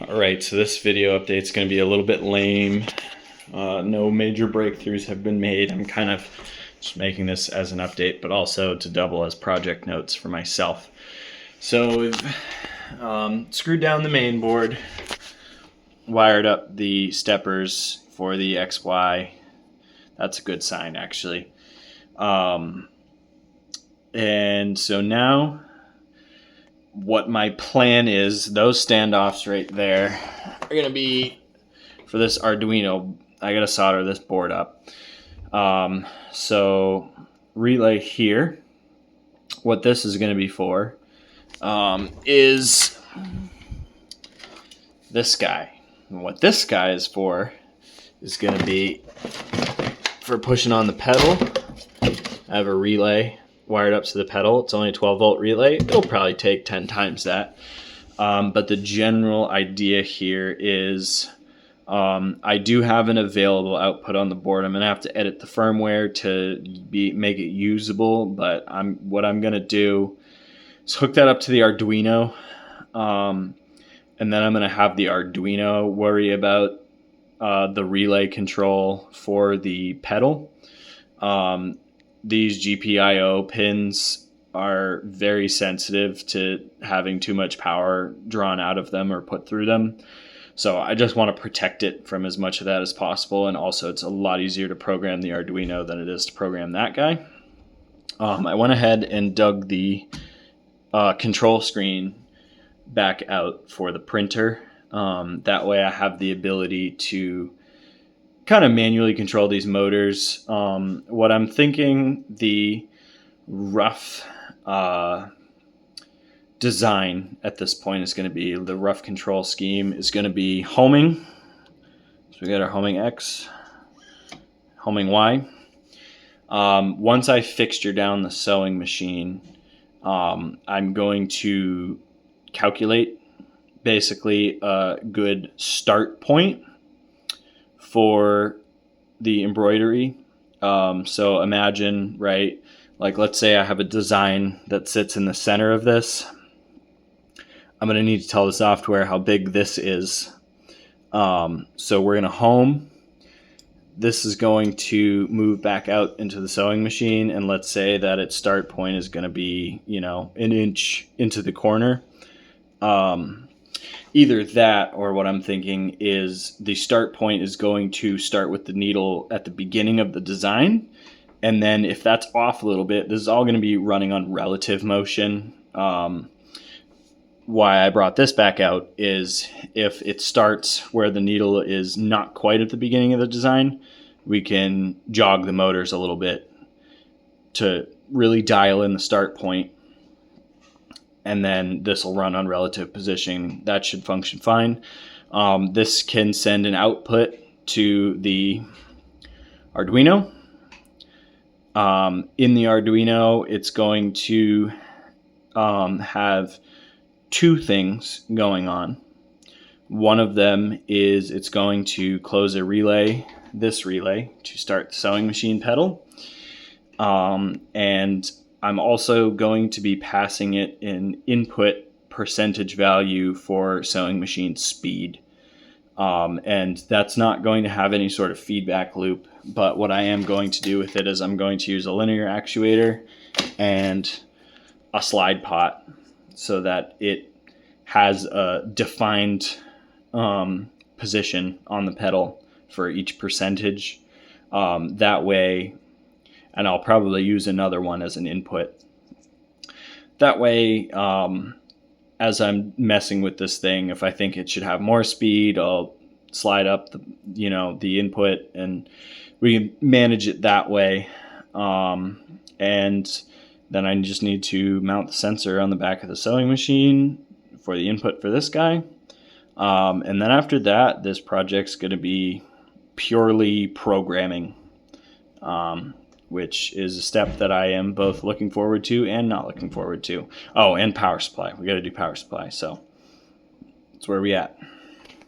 Alright, so this video update is going to be a little bit lame. No major breakthroughs have been made. I'm kind of just making this as an update, but also to double as project notes for myself. So we've screwed down the main board, wired up the steppers for the XY. That's a good sign, actually. And so now what my plan is, those standoffs right there are going to be for this Arduino. I got to solder this board up. So relay here, what this is going to be for is this guy. And what this guy is for is going to be for pushing on the pedal. I have a relay wired up to the pedal. It's only a 12-volt relay. It'll probably take 10 times that. But the general idea here is I do have an available output on the board. I'm going to have to edit the firmware to make it usable, but what I'm going to do is hook that up to the Arduino, and then I'm going to have the Arduino worry about the relay control for the pedal. These GPIO pins are very sensitive to having too much power drawn out of them or put through them. So I just want to protect it from as much of that as possible. And also it's a lot easier to program the Arduino than it is to program that guy. I went ahead and dug the control screen back out for the printer. That way I have the ability to kind of manually control these motors. What I'm thinking the rough design at this point is going to be, the rough control scheme is going to be homing. So we got our homing X, homing Y. Once I fixture down the sewing machine, I'm going to calculate basically a good start point for the embroidery. So imagine, right, like let's say I have a design that sits in the center of this. I'm going to need to tell the software how big this is. So we're going to home. This is going to move back out into the sewing machine, and let's say that its start point is going to be, an inch into the corner. Either that, or what I'm thinking is the start point is going to start with the needle at the beginning of the design. And then if that's off a little bit, this is all going to be running on relative motion. Why I brought this back out is if it starts where the needle is not quite at the beginning of the design, we can jog the motors a little bit to really dial in the start point. And then this will run on relative positioning. That should function fine. This can send an output to the Arduino. In the Arduino, it's going to have two things going on. One of them is it's going to close a relay, this relay, to start the sewing machine pedal. And I'm also going to be passing it an input percentage value for sewing machine speed. And that's not going to have any sort of feedback loop, but what I am going to do with it is I'm going to use a linear actuator and a slide pot so that it has a defined position on the pedal for each percentage. That way, and I'll probably use another one as an input. That way, as I'm messing with this thing, if I think it should have more speed, I'll slide up the input, and we can manage it that way. And then I just need to mount the sensor on the back of the sewing machine for the input for this guy. And then after that, this project's going to be purely programming, which is a step that I am both looking forward to and not looking forward to. Oh, and power supply. We got to do power supply. So that's where we at.